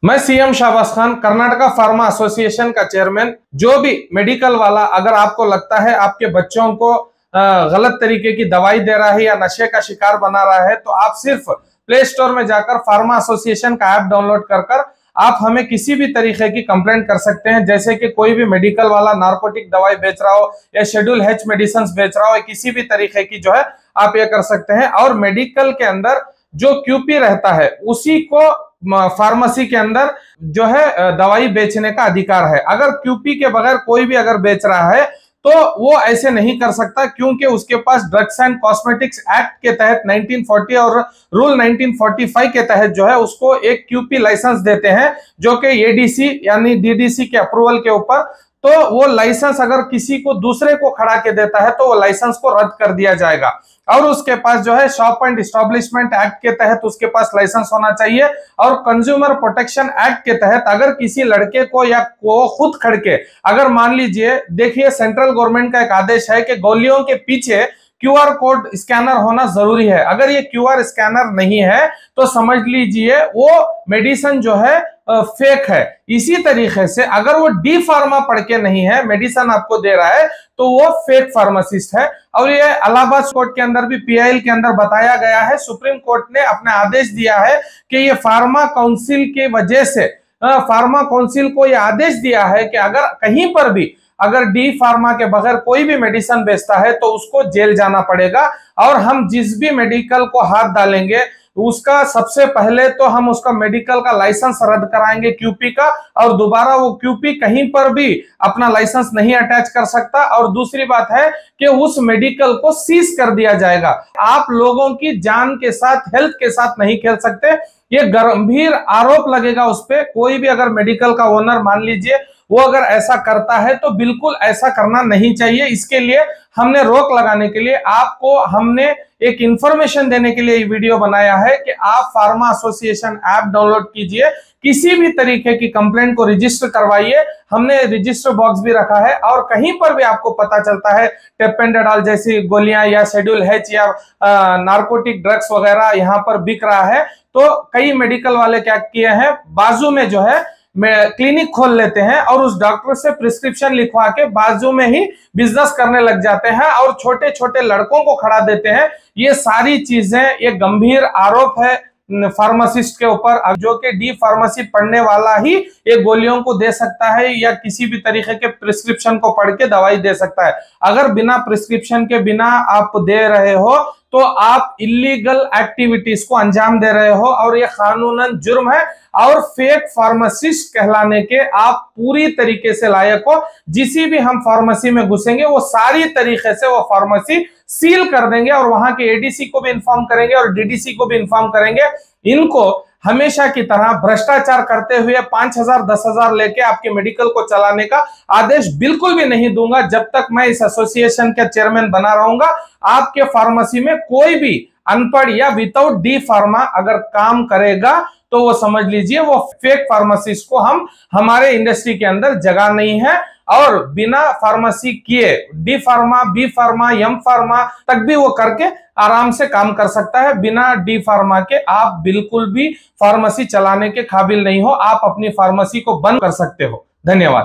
मैं CM Shahbaz Khan, Karnataka pharma association का chairman. जो भी मेडिकल वाला अगर आपको लगता है आपके बच्चों को गलत तरीके की दवाई दे रहा है या नशे का शिकार बना रहा है, तो आप सिर्फ प्ले स्टोर में जाकर फार्मा एसोसिएशन का ऐप डाउनलोड कर आप हमें किसी भी तरीके की कंप्लेंट कर सकते हैं। जैसे कि कोई भी मेडिकल वाला नार्कोटिक दवाई बेच रहा हो या शेड्यूल एच मेडिसिन बेच रहा हो, किसी भी तरीके की जो है आप ये कर सकते हैं। और मेडिकल के अंदर जो क्यूपी रहता है उसी को फार्मेसी के अंदर जो है दवाई बेचने का अधिकार है। अगर क्यूपी के बगैर कोई भी अगर बेच रहा है तो वो ऐसे नहीं कर सकता, क्योंकि उसके पास ड्रग्स एंड कॉस्मेटिक्स एक्ट के तहत 1940 और रूल 1945 के तहत जो है उसको एक क्यूपी लाइसेंस देते हैं, जो कि एडीसी यानी डीडीसी के अप्रूवल के ऊपर। तो वो लाइसेंस अगर किसी को दूसरे को खड़ा के देता है तो वो लाइसेंस को रद्द कर दिया जाएगा। और उसके पास जो है शॉप एंड एस्टेब्लिशमेंट एक्ट के तहत उसके पास लाइसेंस होना चाहिए। और कंज्यूमर प्रोटेक्शन एक्ट के तहत अगर किसी लड़के को या को खुद खड़के अगर मान लीजिए, देखिए सेंट्रल गवर्नमेंट का एक आदेश है कि गोलियों के पीछे क्यूआर कोड स्कैनर होना जरूरी है। अगर ये क्यूआर स्कैनर नहीं है तो समझ लीजिए वो मेडिसिन जो है फेक है। इसी तरीके से अगर वो डी फार्मा पढ़ के नहीं है, मेडिसिन आपको दे रहा है, तो वो फेक फार्मासिस्ट है। और ये इलाहाबाद कोर्ट के अंदर भी पीआईएल के अंदर बताया गया है। सुप्रीम कोर्ट ने अपने आदेश दिया है कि ये फार्मा काउंसिल की वजह से फार्मा काउंसिल को यह आदेश दिया है कि अगर कहीं पर भी अगर डी फार्मा के बगैर कोई भी मेडिसिन बेचता है तो उसको जेल जाना पड़ेगा। और हम जिस भी मेडिकल को हाथ डालेंगे उसका सबसे पहले तो हम उसका मेडिकल का लाइसेंस रद्द कराएंगे क्यूपी का, और दोबारा वो क्यूपी कहीं पर भी अपना लाइसेंस नहीं अटैच कर सकता। और दूसरी बात है कि उस मेडिकल को सीज कर दिया जाएगा। आप लोगों की जान के साथ, हेल्थ के साथ नहीं खेल सकते। ये गंभीर आरोप लगेगा उस पर। कोई भी अगर मेडिकल का ओनर मान लीजिए वो अगर ऐसा करता है तो बिल्कुल ऐसा करना नहीं चाहिए। इसके लिए हमने रोक लगाने के लिए आपको हमने एक इंफॉर्मेशन देने के लिए ये वीडियो बनाया है कि आप फार्मा एसोसिएशन ऐप डाउनलोड कीजिए, किसी भी तरीके की कंप्लेंट को रजिस्टर करवाइए। हमने रजिस्टर बॉक्स भी रखा है, और कहीं पर भी आपको पता चलता है टेपेंडाडॉल जैसी गोलियां या शेड्यूल एच या नार्कोटिक ड्रग्स वगैरह यहाँ पर बिक रहा है, तो कई मेडिकल वाले क्या किए हैं, बाजू में जो है क्लिनिक खोल लेते हैं और उस डॉक्टर से प्रिस्क्रिप्शन लिखवा के बाजू में ही बिजनेस करने लग जाते हैं और छोटे छोटे लड़कों को खड़ा देते हैं। ये सारी चीजें, ये गंभीर आरोप है फार्मासिस्ट के ऊपर, जो कि डी फार्मेसी पढ़ने वाला ही ये गोलियों को दे सकता है या किसी भी तरीके के प्रिस्क्रिप्शन को पढ़ के दवाई दे सकता है। अगर बिना प्रिस्क्रिप्शन के बिना आप दे रहे हो तो आप इलीगल एक्टिविटीज को अंजाम दे रहे हो और ये कानूनन जुर्म है। और फेक फार्मासिस्ट कहलाने के आप पूरी तरीके से लायक हो। जिसी भी हम फार्मेसी में घुसेंगे वो सारी तरीके से वो फार्मेसी सील कर देंगे और वहां के एडीसी को भी इन्फॉर्म करेंगे और डीडीसी को भी इन्फॉर्म करेंगे। इनको हमेशा की तरह भ्रष्टाचार करते हुए 5,000 10,000 लेके आपके मेडिकल को चलाने का आदेश बिल्कुल भी नहीं दूंगा जब तक मैं इस एसोसिएशन का चेयरमैन बना रहूंगा। आपके फार्मेसी में कोई भी अनपढ़ या विदाउट डी फार्मा अगर काम करेगा तो वो समझ लीजिए वो फेक फार्मासिस्ट को हम हमारे इंडस्ट्री के अंदर जगह नहीं है। और बिना फार्मेसी किए D pharma, B pharma, M pharma तक भी वो करके आराम से काम कर सकता है। बिना डी फार्मा के आप बिल्कुल भी फार्मेसी चलाने के काबिल नहीं हो। आप अपनी फार्मेसी को बंद कर सकते हो। धन्यवाद।